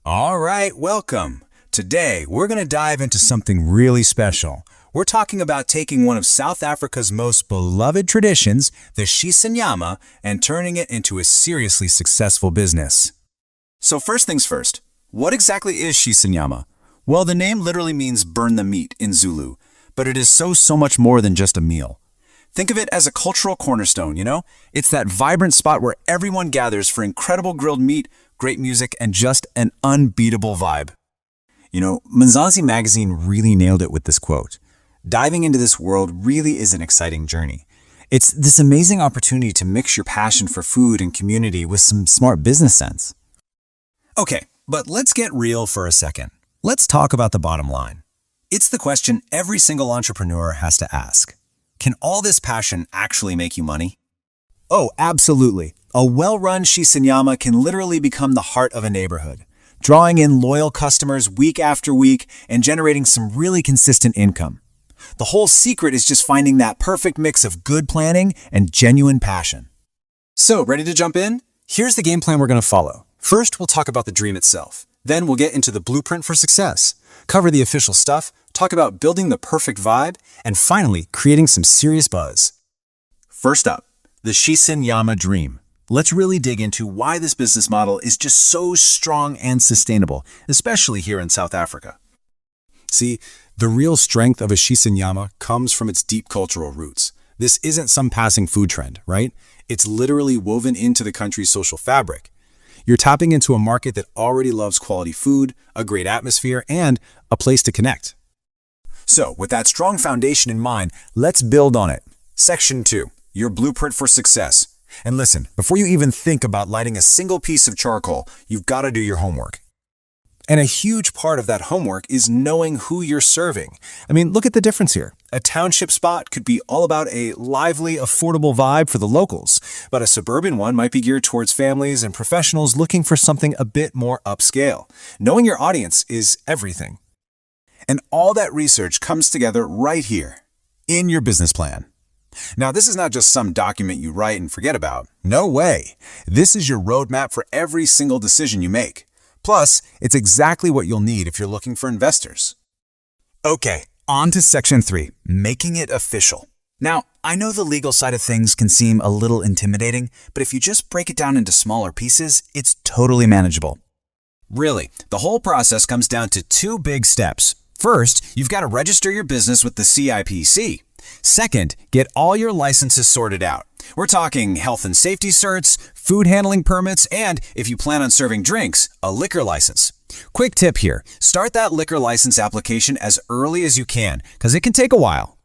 All right, welcome. Today, we're going to dive into something really special. We're talking about taking one of South Africa's most beloved traditions, the Shisa Nyama, and turning it into a seriously successful business. So first things first, what exactly is Shisa Nyama? Well, the name literally means burn the meat in Zulu, but it is so much more than just a meal. Think of it as a cultural cornerstone, you know? It's that vibrant spot where everyone gathers for incredible grilled meat, great music, and just an unbeatable vibe. You know, Mzansi magazine really nailed it with this quote. Diving into this world really is an exciting journey. It's this amazing opportunity to mix your passion for food and community with some smart business sense. Okay, but let's get real for a second. Let's talk about the bottom line. It's the question every single entrepreneur has to ask. Can all this passion actually make you money? Oh, absolutely. A well-run Shisa Nyama can literally become the heart of a neighborhood, drawing in loyal customers week after week and generating some really consistent income. The whole secret is just finding that perfect mix of good planning and genuine passion. So, ready to jump in? Here's the game plan we're going to follow. First, we'll talk about the dream itself. Then we'll get into the blueprint for success, cover the official stuff, talk about building the perfect vibe, and finally, creating some serious buzz. First up, the Shisa Nyama dream. Let's really dig into why this business model is just so strong and sustainable, especially here in South Africa. See, the real strength of a Shisa Nyama comes from its deep cultural roots. This isn't some passing food trend, right? It's literally woven into the country's social fabric. You're tapping into a market that already loves quality food, a great atmosphere, and a place to connect. So, with that strong foundation in mind, let's build on it. Section 2, your blueprint for success. And listen, before you even think about lighting a single piece of charcoal, you've got to do your homework. And a huge part of that homework is knowing who you're serving. I mean, look at the difference here. A township spot could be all about a lively, affordable vibe for the locals, but a suburban one might be geared towards families and professionals looking for something a bit more upscale. Knowing your audience is everything. And all that research comes together right here, in your business plan. Now, this is not just some document you write and forget about. No way. This is your roadmap for every single decision you make. Plus, it's exactly what you'll need if you're looking for investors. Okay, on to Section 3, making it official. Now, I know the legal side of things can seem a little intimidating, but if you just break it down into smaller pieces, it's totally manageable. Really, the whole process comes down to two big steps. First, you've got to register your business with the CIPC. Second, get all your licenses sorted out. We're talking health and safety certs, food handling permits, and, if you plan on serving drinks, a liquor license. Quick tip here, start that liquor license application as early as you can, because it can take a while.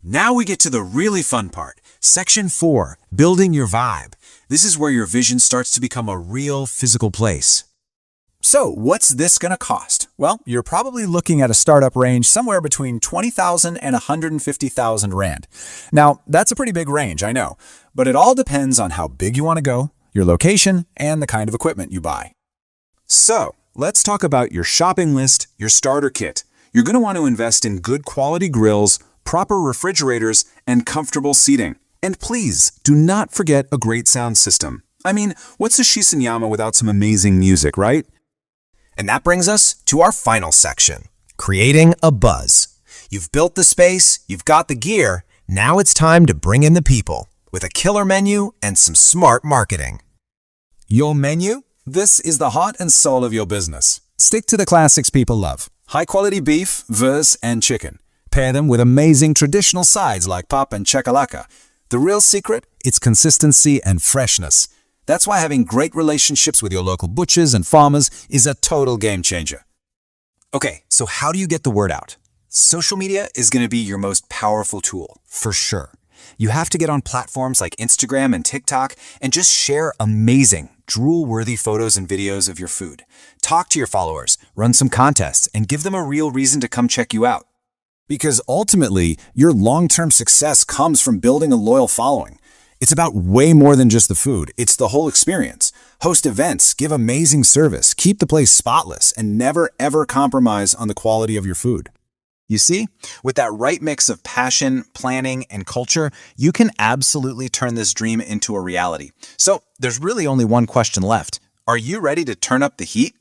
Now we get to the really fun part. Section 4, building your vibe. This is where your vision starts to become a real physical place. So, what's this going to cost? Well, you're probably looking at a startup range somewhere between 20,000 and 150,000 Rand. Now, that's a pretty big range, I know, but it all depends on how big you want to go, your location, and the kind of equipment you buy. So, let's talk about your shopping list, your starter kit. You're going to want to invest in good quality grills, proper refrigerators, and comfortable seating. And please, do not forget a great sound system. I mean, what's a Shisa Nyama without some amazing music, right? And that brings us to our final section, creating a buzz. You've built the space, you've got the gear, now it's time to bring in the people with a killer menu and some smart marketing. Your menu? This is the heart and soul of your business. Stick to the classics people love. High-quality beef, vers, and chicken. Pair them with amazing traditional sides like pap and chakalaka. The real secret? It's consistency and freshness. That's why having great relationships with your local butchers and farmers is a total game changer. Okay, so how do you get the word out? Social media is going to be your most powerful tool, for sure. You have to get on platforms like Instagram and TikTok and just share amazing, drool-worthy photos and videos of your food. Talk to your followers, run some contests, and give them a real reason to come check you out. Because ultimately, your long-term success comes from building a loyal following. It's about way more than just the food. It's the whole experience. Host events, give amazing service, keep the place spotless, and never ever compromise on the quality of your food. You see, with that right mix of passion, planning, and culture, you can absolutely turn this dream into a reality. So there's really only one question left. Are you ready to turn up the heat?